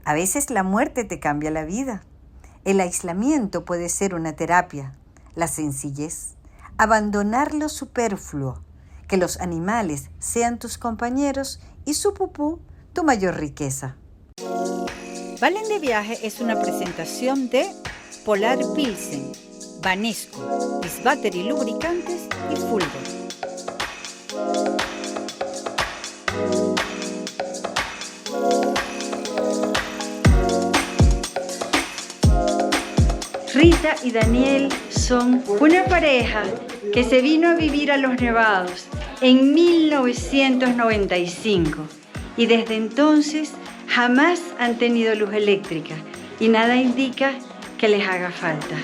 A veces la muerte te cambia la vida. El aislamiento puede ser una terapia. La sencillez. Abandonar lo superfluo. Que los animales sean tus compañeros y su pupú tu mayor riqueza. Valen de Viaje es una presentación de Polar Pilsen, Banesco, Disbattery Lubricantes y Fulgor. Rita y Daniel son una pareja que se vino a vivir a Los Nevados en 1995 y desde entonces jamás han tenido luz eléctrica y nada indica que les haga falta.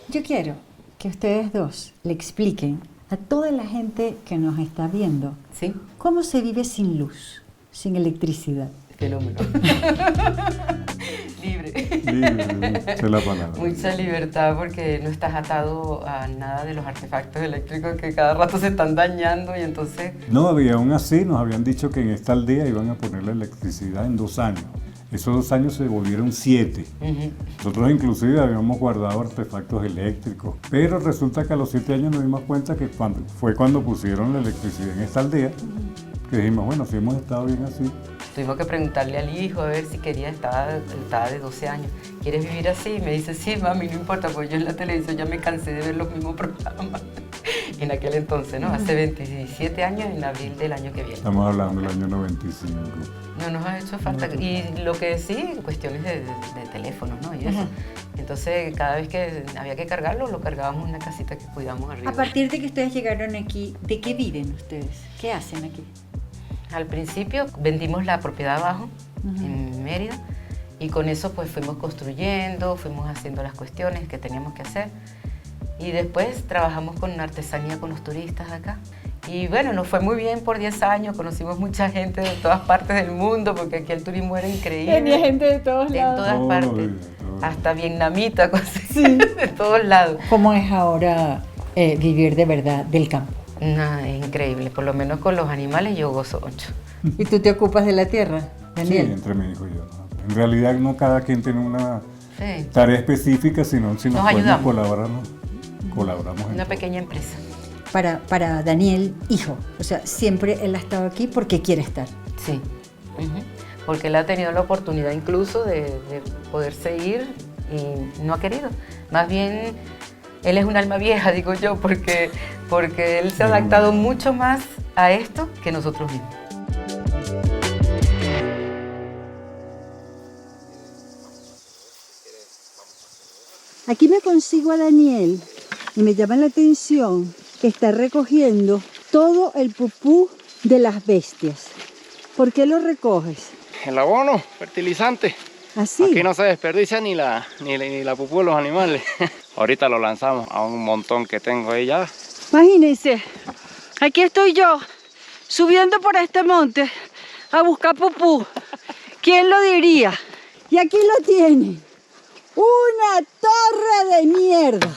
Yo quiero que ustedes dos le expliquen a toda la gente que nos está viendo, ¿sí?, cómo se vive sin luz, sin electricidad. Fenómeno. Libre. Libre, esa es la palabra. Mucha libertad porque no estás atado a nada de los artefactos eléctricos que cada rato se están dañando y entonces... No, y aún así nos habían dicho que en esta aldea iban a poner la electricidad en 2 años. Esos 2 años se volvieron 7. Nosotros inclusive habíamos guardado artefactos eléctricos, pero resulta que a los 7 años nos dimos cuenta que cuando pusieron la electricidad en esta aldea, que dijimos, bueno, si hemos estado bien así. Tuvimos que preguntarle al hijo a ver si quería, estaba de 12 años, ¿quieres vivir así? Y me dice, sí, mami, no importa, pues yo en la televisión ya me cansé de ver los mismos programas. En aquel entonces, ¿no? Hace 27 años, en abril del año que viene. Estamos hablando del año 95. No nos ha hecho falta. Y lo que sí, cuestiones de teléfonos, ¿no? Y eso. Entonces, cada vez que había que cargarlo, lo cargábamos en una casita que cuidamos arriba. A partir de que ustedes llegaron aquí, ¿de qué viven ustedes? ¿Qué hacen aquí? Al principio vendimos la propiedad abajo, en Mérida, y con eso pues fuimos construyendo, fuimos haciendo las cuestiones que teníamos que hacer. Y después trabajamos con artesanía con los turistas acá. Y bueno, nos fue muy bien por 10 años, conocimos mucha gente de todas partes del mundo, porque aquí el turismo era increíble. Tenía gente de todos lados. De todas partes, hasta vietnamita, sí. De todos lados. ¿Cómo es ahora vivir de verdad del campo? Nada, es increíble, por lo menos con los animales yo gozo mucho. ¿Y tú te ocupas de la tierra, Daniel? Sí, entre mi hijo y yo. En realidad no cada quien tiene una tarea específica, sino si nos podemos colaborar, ¿no? Colaboramos en una todo. Pequeña empresa. Para Daniel, hijo, o sea, siempre él ha estado aquí porque quiere estar. Sí, porque él ha tenido la oportunidad incluso de poder seguir y no ha querido. Más bien, él es un alma vieja, digo yo, porque él se ha adaptado mucho más a esto que nosotros mismos. Aquí me consigo a Daniel y me llama la atención que está recogiendo todo el pupú de las bestias. ¿Por qué lo recoges? El abono, fertilizante. ¿Así? Aquí no se desperdicia ni la pupú de los animales. Ahorita lo lanzamos a un montón que tengo ahí ya. Imagínense, aquí estoy yo, subiendo por este monte a buscar pupú. ¿Quién lo diría? Y aquí lo tienen, una torre de mierda.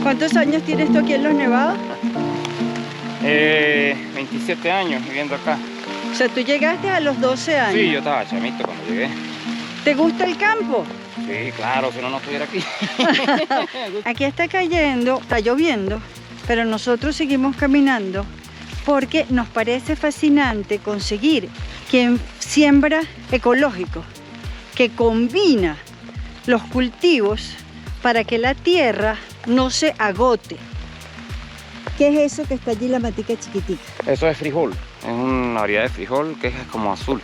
¿Cuántos años tienes tú aquí en Los Nevados? 27 años viviendo acá. O sea, tú llegaste a los 12 años. Sí, yo estaba chamito cuando llegué. ¿Te gusta el campo? Sí, claro, si no estuviera aquí. Aquí está cayendo, está lloviendo, pero nosotros seguimos caminando porque nos parece fascinante conseguir quien siembra ecológico, que combina los cultivos para que la tierra no se agote. ¿Qué es eso que está allí, la matica chiquitita? Eso es frijol, es una variedad de frijol que es como azul.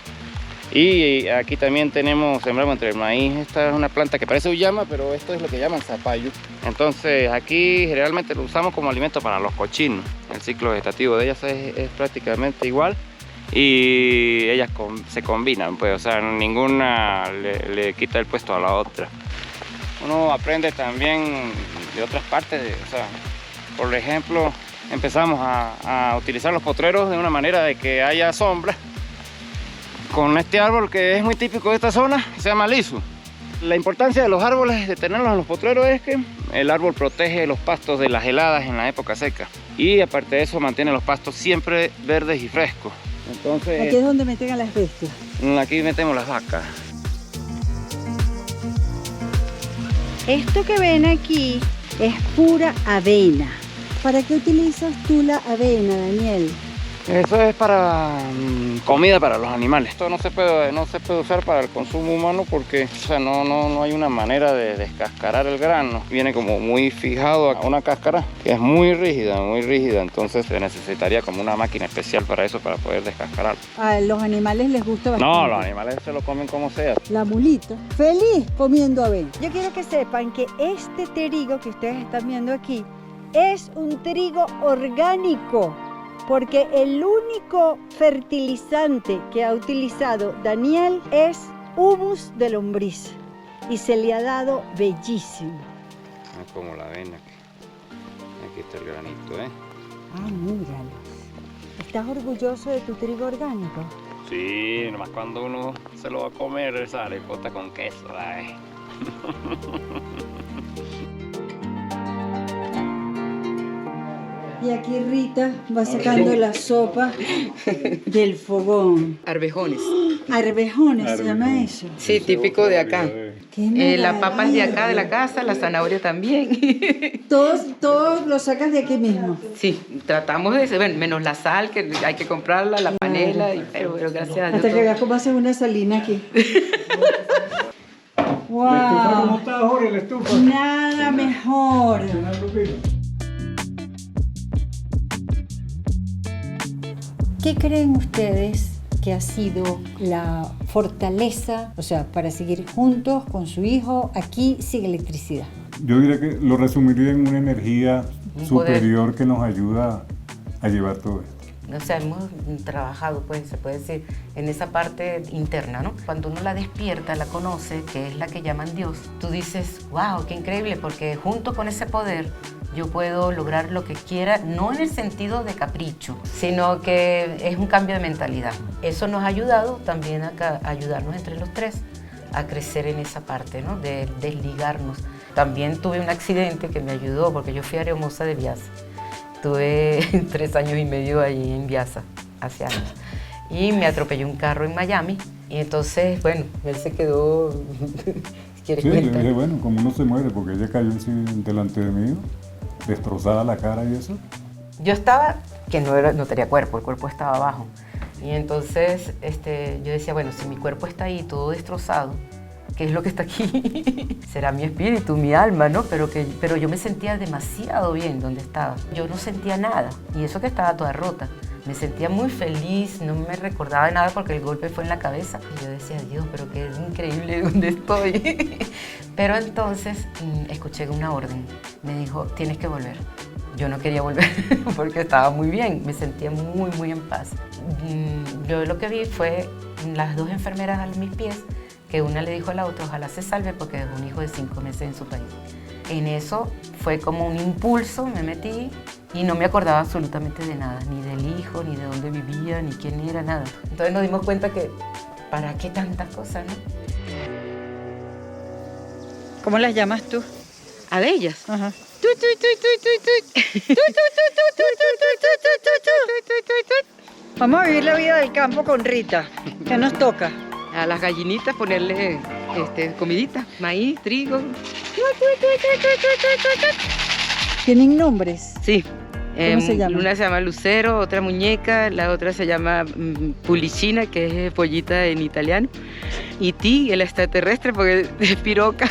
Y aquí también sembramos entre el maíz, esta es una planta que parece uyama, pero esto es lo que llaman zapallo. Entonces aquí generalmente lo usamos como alimento para los cochinos. El ciclo vegetativo de ellas es prácticamente igual y ellas se combinan, pues, o sea, ninguna le quita el puesto a la otra. Uno aprende también de otras partes, o sea, por ejemplo, empezamos a utilizar los potreros de una manera de que haya sombra con este árbol que es muy típico de esta zona, que se llama lisu. La importancia de los árboles, de tenerlos en los potreros, es que el árbol protege los pastos de las heladas en la época seca y aparte de eso mantiene los pastos siempre verdes y frescos. Entonces, aquí es donde meten a las bestias. Aquí metemos las vacas. Esto que ven aquí es pura avena. ¿Para qué utilizas tú la avena, Daniel? Eso es para comida para los animales. Esto no se puede usar para el consumo humano porque no hay una manera de descascarar el grano. Viene como muy fijado a una cáscara que es muy rígida, entonces se necesitaría como una máquina especial para eso, para poder descascararlo. A los animales les gusta bastante. No, los animales se lo comen como sea. La mulita, feliz comiendo avena. Yo quiero que sepan que este trigo que ustedes están viendo aquí es un trigo orgánico, porque el único fertilizante que ha utilizado Daniel es humus de lombriz y se le ha dado bellísimo. Es como la avena. Aquí está el granito, ¿eh? Ah, míralo. ¿Estás orgulloso de tu trigo orgánico? Sí, nomás cuando uno se lo va a comer esa arepota con queso, ay. Y aquí Rita va sacando la sopa del fogón. Arvejones. Arvejones se llama eso. Sí, típico de acá. La papa es de acá, de la casa, la zanahoria también. Todos lo sacas de aquí mismo. Sí, tratamos de, bueno, menos la sal, que hay que comprarla, la panela, pero gracias a Dios. Hasta que veas cómo haces una salina aquí. ¡Wow! ¿La estufa cómo está, Jorge? ¿La estufa? Nada mejor. ¿Qué creen ustedes que ha sido la fortaleza, o sea, para seguir juntos con su hijo aquí sin electricidad? Yo diría que lo resumiría en una energía superior que nos ayuda a llevar todo esto. O sea, hemos trabajado, pues, se puede decir, en esa parte interna, ¿no? Cuando uno la despierta, la conoce, que es la que llaman Dios, tú dices, wow, qué increíble, porque junto con ese poder yo puedo lograr lo que quiera, no en el sentido de capricho, sino que es un cambio de mentalidad. Eso nos ha ayudado también a ayudarnos entre los tres a crecer en esa parte, ¿no? De desligarnos. También tuve un accidente que me ayudó, porque yo fui aeromoza de Viasa. Tuve 3 años y medio allí en Viasa, hace años. Y me atropelló un carro en Miami. Y entonces, bueno, él se quedó... ¿Quieres Sí, le cuenta? dije, bueno, como uno se muere, porque ella cayó delante de mí, destrozada la cara y eso. Yo estaba, que no tenía cuerpo, el cuerpo estaba abajo. Y entonces yo decía, bueno, si mi cuerpo está ahí todo destrozado, ¿qué es lo que está aquí? Será mi espíritu, mi alma, ¿no? Pero yo me sentía demasiado bien donde estaba. Yo no sentía nada, y eso que estaba toda rota. Me sentía muy feliz, no me recordaba de nada porque el golpe fue en la cabeza. Y yo decía, Dios, pero qué increíble donde estoy. Pero entonces escuché una orden. Me dijo, tienes que volver. Yo no quería volver porque estaba muy bien, me sentía muy, muy en paz. Yo lo que vi fue las 2 enfermeras a mis pies, que una le dijo a la otra, ojalá se salve porque dejó un hijo de 5 meses en su país. En eso fue como un impulso, me metí y no me acordaba absolutamente de nada, ni del hijo, ni de dónde vivía, ni quién era, nada. Entonces nos dimos cuenta que, ¿para qué tantas cosas, no? ¿Cómo las llamas tú? Abellas. Ajá. Vamos a vivir la vida del campo con Rita. ¿Qué nos toca? A las gallinitas ponerle comidita, maíz, trigo. ¿Tienen nombres? Sí. ¿Cómo se llama? Una se llama Lucero, otra muñeca, la otra se llama Pulicina, que es pollita en italiano. Y Ti, el extraterrestre, porque es piroca.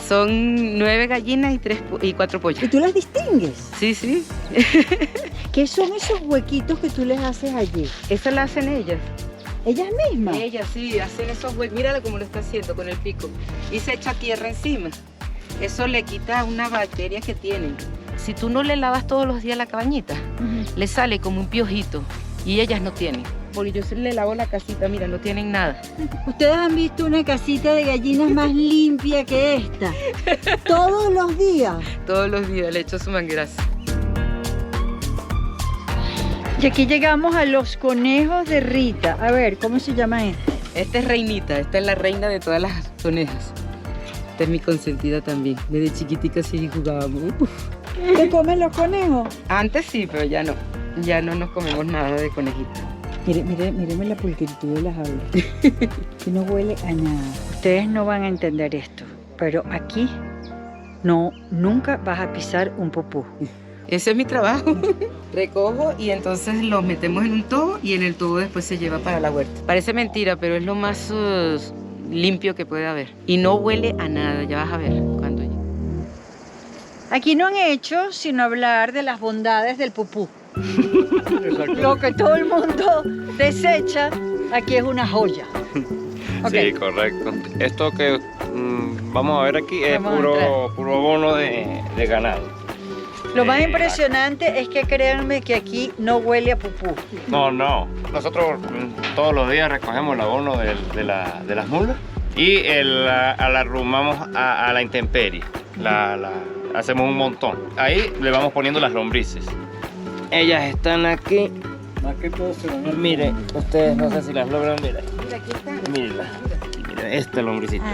Son 9 gallinas y 4 pollos. ¿Y tú las distingues? Sí, sí. ¿Qué son esos huequitos que tú les haces allí? Eso la hacen ellas. ¿Ellas mismas? Ellas sí, hacen esos huecos. Míralo cómo lo está haciendo con el pico. Y se echa tierra encima. Eso le quita una bacteria que tienen. Si tú no le lavas todos los días la cabañita, le sale como un piojito. Y ellas no tienen. Porque yo le lavo la casita, mira, no tienen nada. Ustedes han visto una casita de gallinas más limpia que esta. Todos los días. Todos los días le echo su manguerazo. Y aquí llegamos a los conejos de Rita. A ver, ¿cómo se llama esto? Esta es Reinita, esta es la reina de todas las conejas. Esta es mi consentida también. Desde chiquitica sí jugábamos. ¿Te comen los conejos? Antes sí, pero ya no. Ya no nos comemos nada de conejito. Míreme la pulcritud de las aulas. Que no huele a nada. Ustedes no van a entender esto, pero aquí nunca vas a pisar un pupú. Ese es mi trabajo. Recojo y entonces los metemos en un tubo y en el tubo después se lleva para la huerta. Parece mentira, pero es lo más limpio que puede haber. Y no huele a nada, ya vas a ver cuando llegue. Aquí no han hecho sino hablar de las bondades del pupú. Lo que todo el mundo desecha, aquí es una joya. Okay. Sí, correcto. Esto que vamos a ver aquí es puro abono de ganado. Lo más impresionante es que créanme que aquí no huele a pupú. No. Nosotros todos los días recogemos el abono de las mulas y la arrumamos a la intemperie. Hacemos un montón. Ahí le vamos poniendo las lombrices. Ellas están aquí. Más que todo se van a... Miren, ustedes no sé si las logran, miren. Mira, aquí está. Miren, esta lombricita.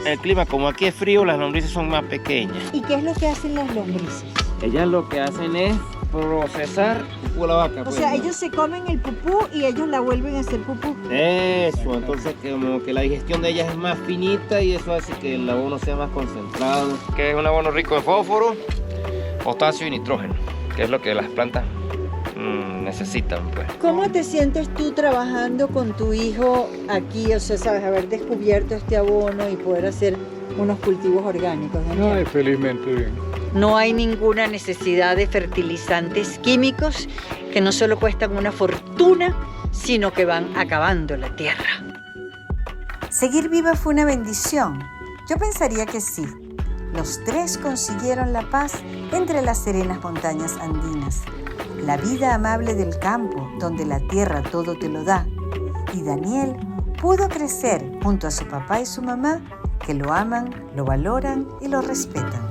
El clima, como aquí es frío, las lombrices son más pequeñas. ¿Y qué es lo que hacen las lombrices? Ellas lo que hacen es procesar pupú de la vaca. O sea, ellos se comen el pupú y ellos la vuelven a hacer pupú. Eso, entonces como que la digestión de ellas es más finita y eso hace que el abono sea más concentrado. Que es un abono rico en fósforo, potasio y nitrógeno, que es lo que las plantas necesitan, pues. ¿Cómo te sientes tú trabajando con tu hijo aquí? O sea, sabes, haber descubierto este abono y poder hacer unos cultivos orgánicos, Daniel. Ay, felizmente bien. No hay ninguna necesidad de fertilizantes químicos que no solo cuestan una fortuna, sino que van acabando la tierra. Seguir viva fue una bendición. Yo pensaría que sí. Los tres consiguieron la paz entre las serenas montañas andinas, la vida amable del campo, donde la tierra todo te lo da. Y Daniel pudo crecer junto a su papá y su mamá, que lo aman, lo valoran y lo respetan.